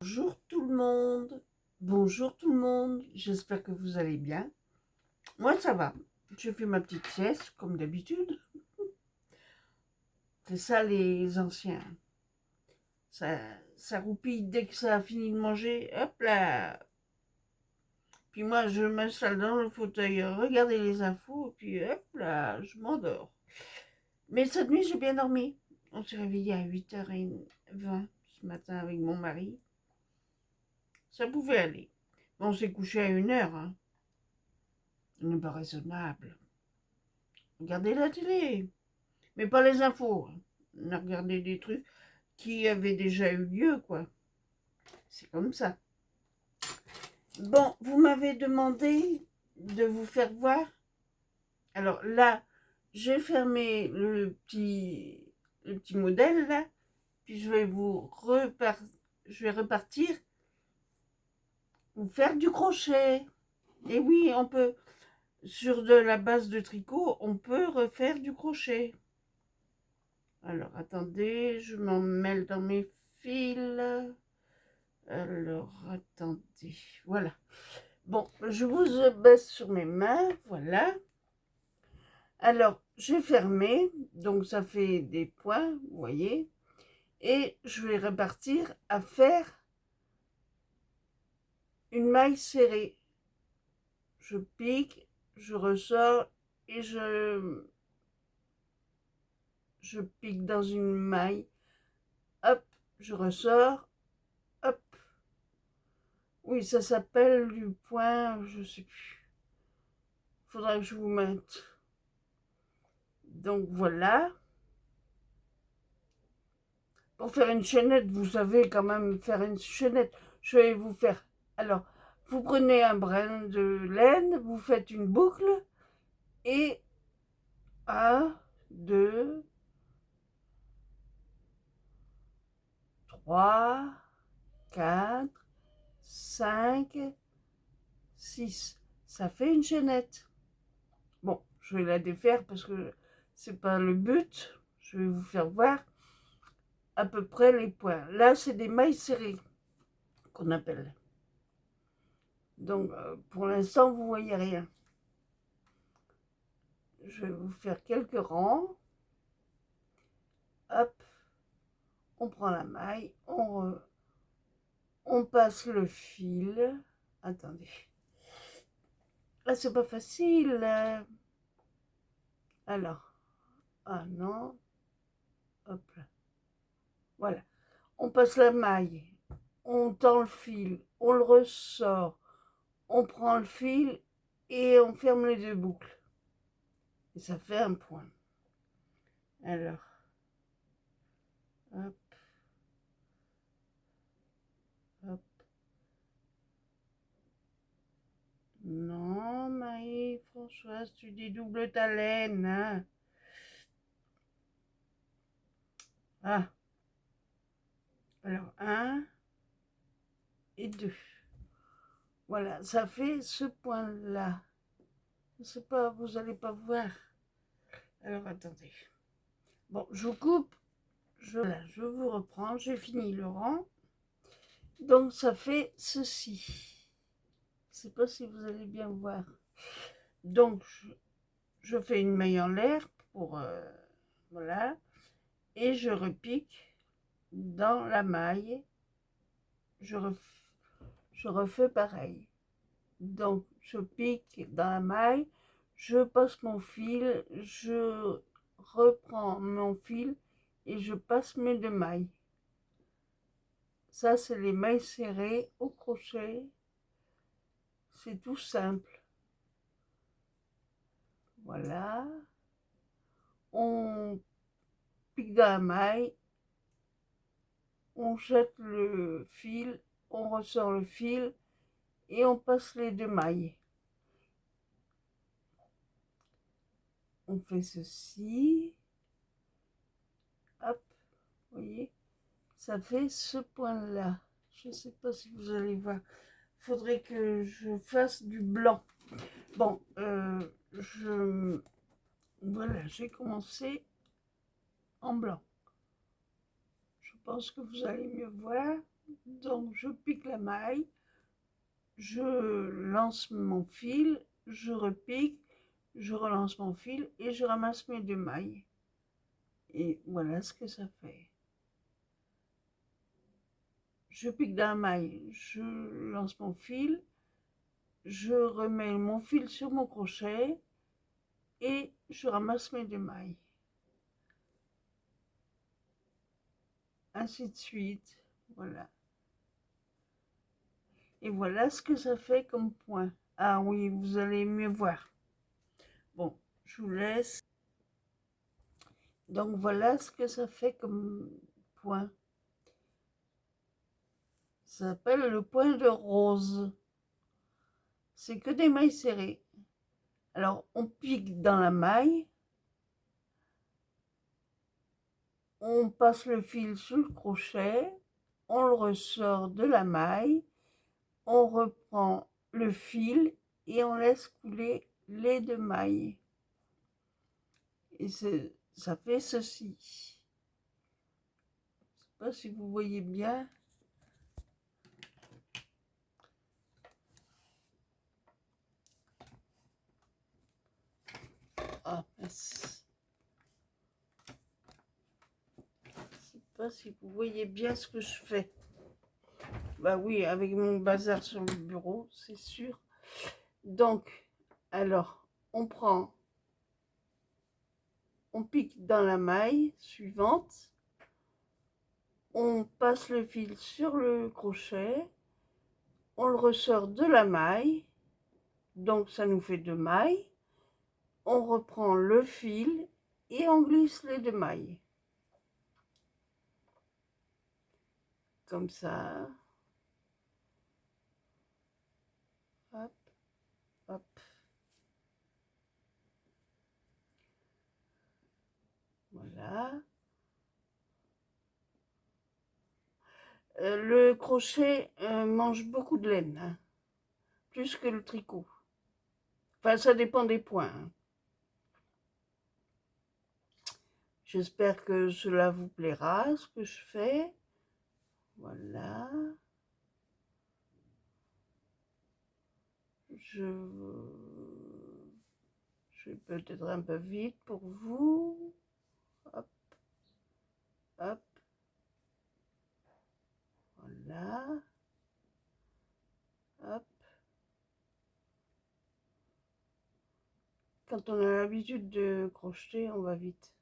Bonjour tout le monde, bonjour tout le monde, j'espère que vous allez bien. Moi ça va, je fais ma petite sieste comme d'habitude. C'est ça les anciens, ça roupille dès que ça a fini de manger, hop là. Puis moi je m'installe dans le fauteuil, regarder les infos, puis hop là, je m'endors. Mais cette nuit j'ai bien dormi. On s'est réveillé à 8h20 ce matin avec mon mari. Ça pouvait aller. On s'est couché à 1h, hein. Ce n'est pas raisonnable. Regardez la télé, mais pas les infos. On a regardé des trucs qui avaient déjà eu lieu, quoi. C'est comme ça. Bon, vous m'avez demandé de vous faire voir. Alors là, j'ai fermé le petit modèle là, puis je vais repartir, vous faire du crochet. Et oui, on peut, sur de la base de tricot, on peut refaire du crochet. Alors, attendez, je m'en mêle dans mes fils. Alors, attendez, voilà. Bon, je vous baisse sur mes mains, voilà. Alors, j'ai fermé, donc ça fait des points, vous voyez. Et je vais repartir à faire une maille serrée. Je pique, je ressors et je pique dans une maille. Hop, je ressors, hop. Oui, ça s'appelle du point, je sais plus. Faudra que je vous mette. Donc voilà. Pour faire une chaînette, vous savez quand même faire une chaînette. Je vais vous faire. Alors, vous prenez un brin de laine, vous faites une boucle et 1, 2, 3, 4, 5, 6. Ça fait une chaînette. Bon, je vais la défaire parce que c'est pas le but. Je vais vous faire voir à peu près les points. Là, c'est des mailles serrées qu'on appelle. Donc, pour l'instant, vous voyez rien. Je vais vous faire quelques rangs. Hop, on prend la maille, on passe le fil. Attendez. Là, c'est pas facile. Alors, ah non. Hop là. Voilà. On passe la maille, on tend le fil, on le ressort, on prend le fil et on ferme les deux boucles. Et ça fait un point. Alors, hop, hop. Non, Marie-Françoise, tu dédoubles ta laine, hein. Ah, alors 1 et 2. Voilà, ça fait ce point-là. Je sais pas, vous allez pas voir. Alors, attendez. Bon, je vous coupe. Là, je vous reprends. J'ai fini le rang. Donc, ça fait ceci. Je sais pas si vous allez bien voir. Donc, je fais une maille en l'air pour... voilà. Et je repique dans la maille. Je refais pareil. Donc, je pique dans la maille. Je passe mon fil. Je reprends mon fil. Et je passe mes deux mailles. Ça, c'est les mailles serrées au crochet. C'est tout simple. Voilà. On pique dans la maille. On jette le fil. On ressort le fil. Et on passe les deux mailles. On fait ceci. Hop. Vous voyez, ça fait ce point-là. Je ne sais pas si vous allez voir. Il faudrait que je fasse du blanc. Bon, voilà, j'ai commencé en blanc. Je pense que vous allez mieux voir. Donc je pique la maille, je lance mon fil, je repique, je relance mon fil et je ramasse mes 2 mailles. Et voilà ce que ça fait. Je pique dans la maille, je lance mon fil, je remets mon fil sur mon crochet et je ramasse mes 2 mailles. Ainsi de suite, voilà. Et voilà ce que ça fait comme point. Ah oui, vous allez mieux voir. Bon, je vous laisse. Donc voilà ce que ça fait comme point. Ça s'appelle le point de rose. C'est que des mailles serrées. Alors on pique dans la maille, on passe le fil sous le crochet, on le ressort de la maille, on reprend le fil et on laisse couler les 2 mailles. Et ça fait ceci. Je ne sais pas si vous voyez bien. Ah, mince. Je ne sais pas si vous voyez bien ce que je fais. Bah oui, avec mon bazar sur le bureau, c'est sûr. Donc, alors, on pique dans la maille suivante, on passe le fil sur le crochet, on le ressort de la maille, donc ça nous fait 2 mailles, on reprend le fil et on glisse les 2 mailles. Comme ça. Hop, hop. Voilà. Le crochet mange beaucoup de laine, hein, plus que le tricot. Enfin, ça dépend des points. Hein. J'espère que cela vous plaira, ce que je fais. Voilà. Je vais peut-être un peu vite pour vous. Hop, hop. Voilà. Hop. Quand on a l'habitude de crocheter, on va vite.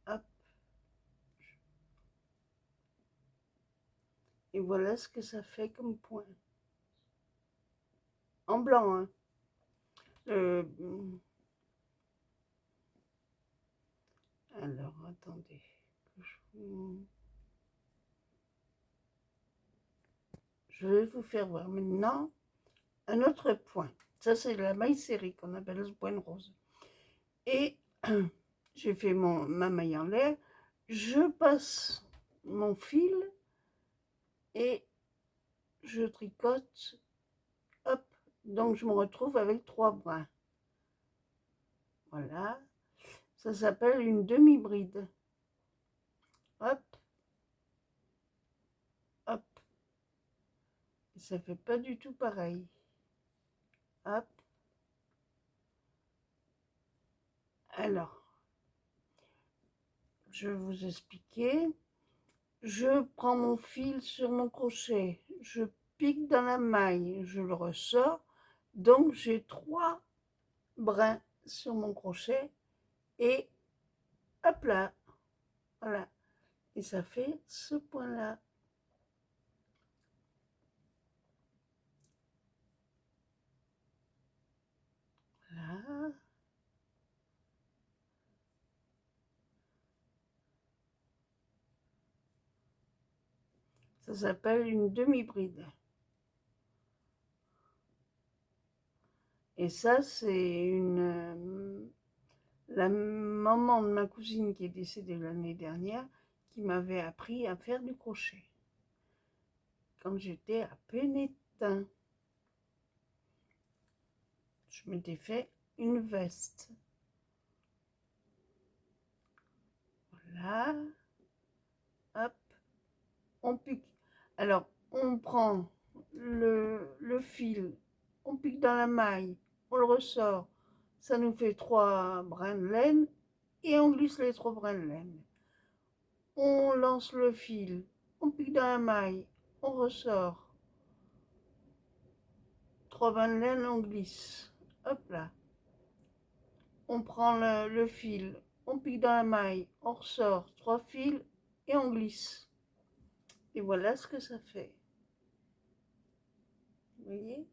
Hop. Et voilà ce que ça fait comme point. En blanc, hein. Alors, attendez. Je vais vous faire voir maintenant un autre point. Ça, c'est la maille serrée qu'on appelle le point de rose. Et j'ai fait ma maille en l'air. Je passe mon fil et je tricote. Hop. Donc, je me retrouve avec 3 brins. Voilà. Ça s'appelle une demi-bride. Hop. Hop. Et ça fait pas du tout pareil. Hop. Alors, je vais vous expliquer. Je prends mon fil sur mon crochet, je pique dans la maille, je le ressors. Donc j'ai 3 brins sur mon crochet et hop là, voilà. Et ça fait ce point-là. Voilà. Ça s'appelle une demi-bride. Et ça, c'est la maman de ma cousine qui est décédée l'année dernière qui m'avait appris à faire du crochet. Quand j'étais à Pénétin, je m'étais fait une veste. Voilà. Hop. on pique. Alors, on prend le fil, on pique dans la maille, on le ressort. Ça nous fait 3 brins de laine et on glisse les 3 brins de laine. On lance le fil, on pique dans la maille, on ressort. 3 brins de laine, on glisse. Hop là. On prend le fil, on pique dans la maille, on ressort 3 fils et on glisse. Et voilà ce que ça fait. Vous voyez?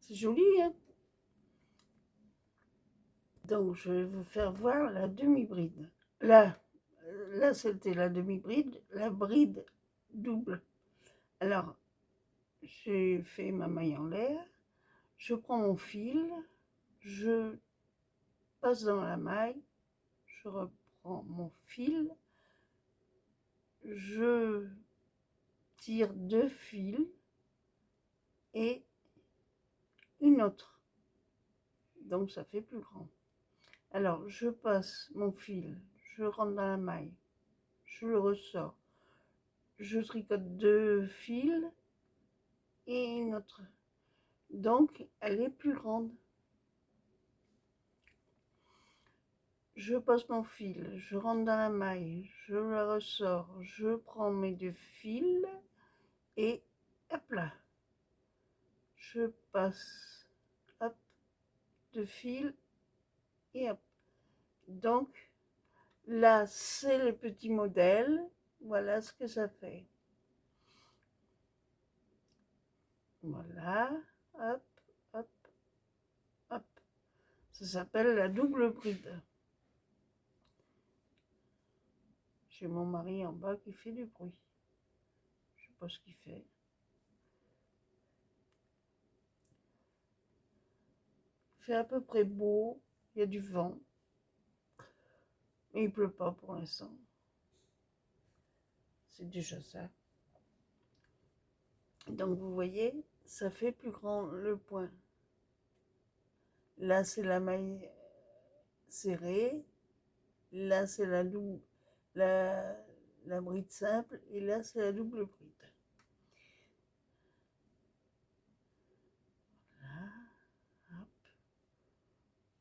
C'est joli, hein? Donc, je vais vous faire voir la demi-bride. Là c'était la demi-bride, la bride double. Alors, j'ai fait ma maille en l'air, je prends mon fil, je passe dans la maille, je reprends mon fil, je tire 2 fils et une autre. Donc, ça fait plus grand. Alors, je passe mon fil, je rentre dans la maille, je le ressors, je tricote 2 fils et une autre. Donc, elle est plus grande. Je passe mon fil, je rentre dans la maille, je la ressors, je prends mes 2 fils et hop là, je passe, hop, 2 fils et hop. Donc, là, c'est le petit modèle. Voilà ce que ça fait. Voilà, hop, hop, hop. Ça s'appelle la double bride. J'ai mon mari en bas qui fait du bruit. Je sais pas ce qu'il fait. Il fait à peu près beau, il y a du vent. Mais il pleut pas pour l'instant. C'est déjà ça. Donc vous voyez, ça fait plus grand le point. Là c'est la maille serrée, là c'est la bride simple et là c'est la double bride. Là, hop.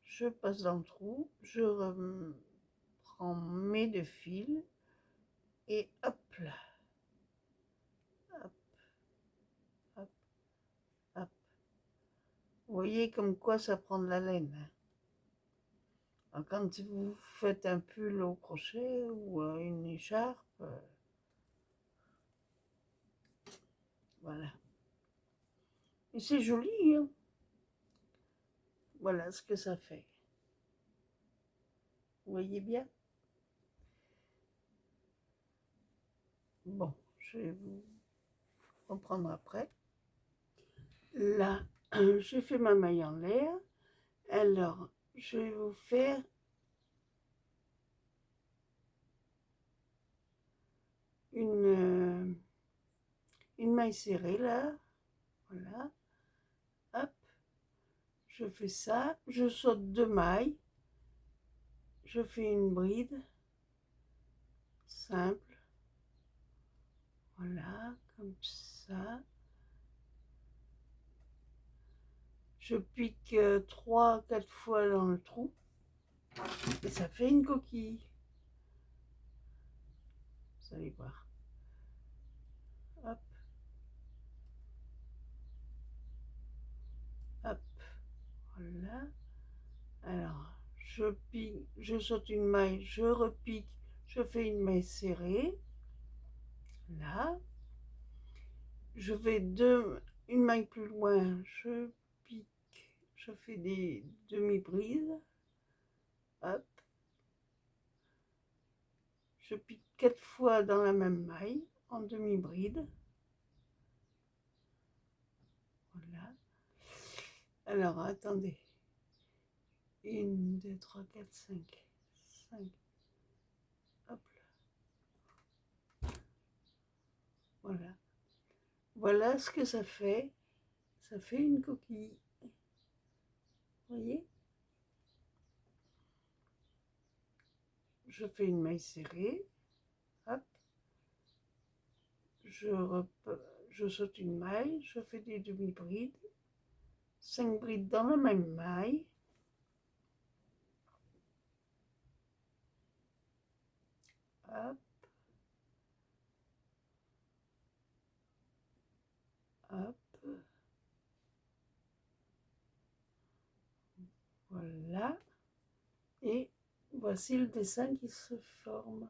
Je passe dans le trou, je reprends mes 2 fils et hop là. Hop, hop, hop. Vous voyez comme quoi ça prend de la laine. Alors, quand vous faites un pull au crochet ou une écharpe, voilà. Et c'est joli, hein? Voilà ce que ça fait. Vous voyez bien? Bon, je vais vous reprendre après. Là, j'ai fait ma maille en l'air. Alors, je vais vous faire une maille serrée, là. Voilà. Hop. Je fais ça. Je saute 2 mailles. Je fais une bride simple. Voilà, comme ça. Je pique 3-4 fois dans le trou et ça fait une coquille. Vous allez voir. Hop. Hop. Voilà. Alors, je pique, je saute une maille, je repique, je fais une maille serrée. Là. Je fais une maille plus loin, je pique, je fais des demi-brides. Hop. Je pique 4 fois dans la même maille en demi-bride. Voilà. Alors, attendez. 1, 2, 3, 4, 5. 5. Hop là. Voilà. Voilà ce que ça fait. Ça fait une coquille. Vous voyez? Je fais une maille serrée. Hop. je saute une maille, je fais des demi-brides, 5 brides dans la même maille, hop, hop, voilà, et voici le dessin qui se forme.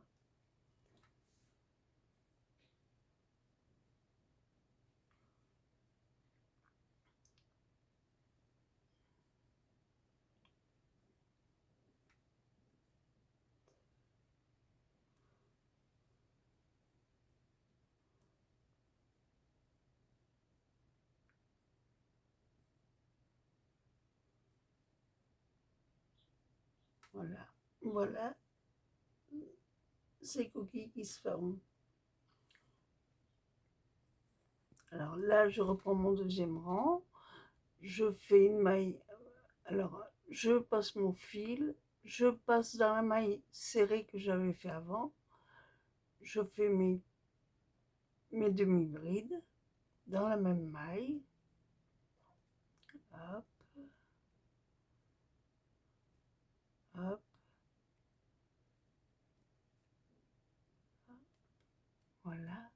Voilà, voilà ces coquilles qui se forment. Alors là, je reprends mon deuxième rang, je fais une maille, alors je passe mon fil, je passe dans la maille serrée que j'avais fait avant, je fais mes demi-brides dans la même maille, hop, hop, voilà.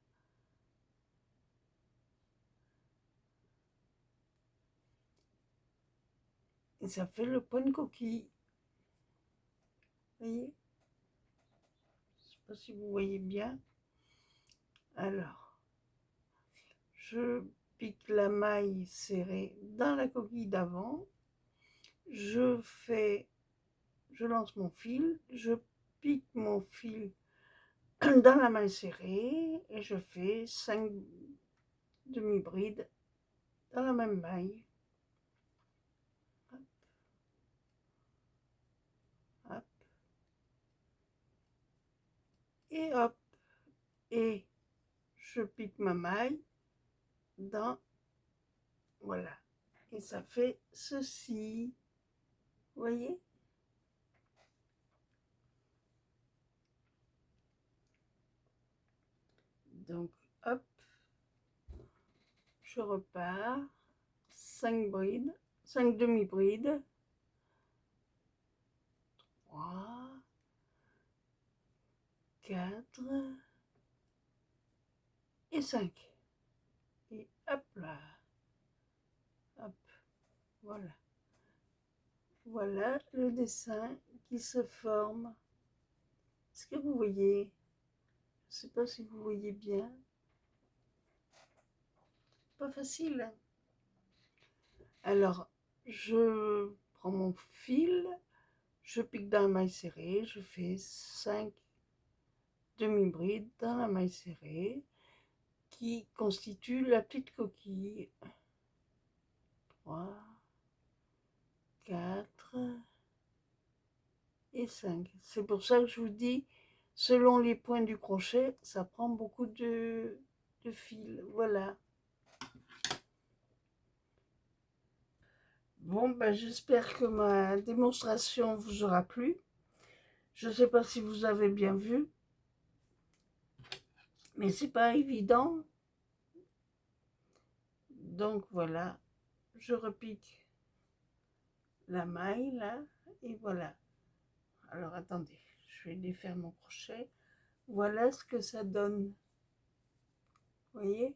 Et ça fait le point de coquille. Vous voyez? Je ne sais pas si vous voyez bien. Alors, je pique la maille serrée dans la coquille d'avant. Je lance mon fil. Je pique mon fil dans la maille serrée. Et je fais 5 demi-brides dans la même maille. Hop, hop. Et hop. Et je pique ma maille dans, voilà, et ça fait ceci, vous voyez? Donc hop, je repars, 5 brides, 5 demi-brides, 3, 4 et 5, et hop là, hop, voilà. Voilà le dessin qui se forme. Est-ce que vous voyez? Je ne sais pas si vous voyez bien. Pas facile, hein? Alors, je prends mon fil, je pique dans la maille serrée, je fais 5 demi-brides dans la maille serrée qui constitue la petite coquille. 3, 4 et 5. C'est pour ça que je vous dis, selon les points du crochet, ça prend beaucoup de fil. Voilà. Bon, ben, j'espère que ma démonstration vous aura plu. Je ne sais pas si vous avez bien vu, mais c'est pas évident. Donc voilà, je repique la maille là, et voilà. Alors attendez, je vais défaire mon crochet. Voilà ce que ça donne. Vous voyez?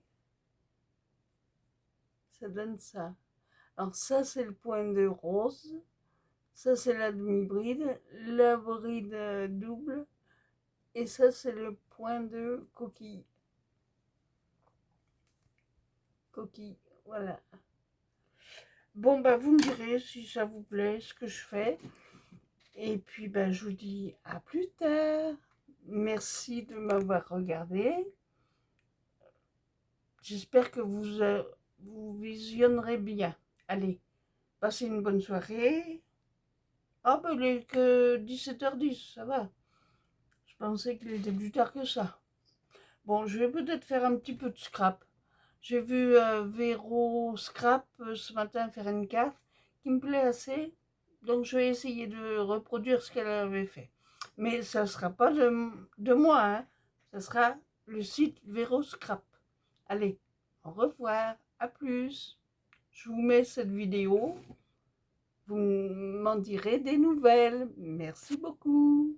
Ça donne ça. Alors ça, c'est le point de rose. Ça, c'est la demi-bride. La bride double. Et ça, c'est le point de coquille. Coquille, voilà. Bon, bah, vous me direz si ça vous plaît, ce que je fais. Et puis, bah, je vous dis à plus tard. Merci de m'avoir regardé. J'espère que vous visionnerez bien. Allez, passez une bonne soirée. Ah, ben, il est que 17h10, ça va. Je pensais qu'il était plus tard que ça. Bon, je vais peut-être faire un petit peu de scrap. J'ai vu Véro Scrap ce matin faire une carte qui me plaît assez. Donc, je vais essayer de reproduire ce qu'elle avait fait. Mais ça ne sera pas de moi, hein. Ça sera le site Véro Scrap. Allez, au revoir, à plus. Je vous mets cette vidéo. Vous m'en direz des nouvelles. Merci beaucoup.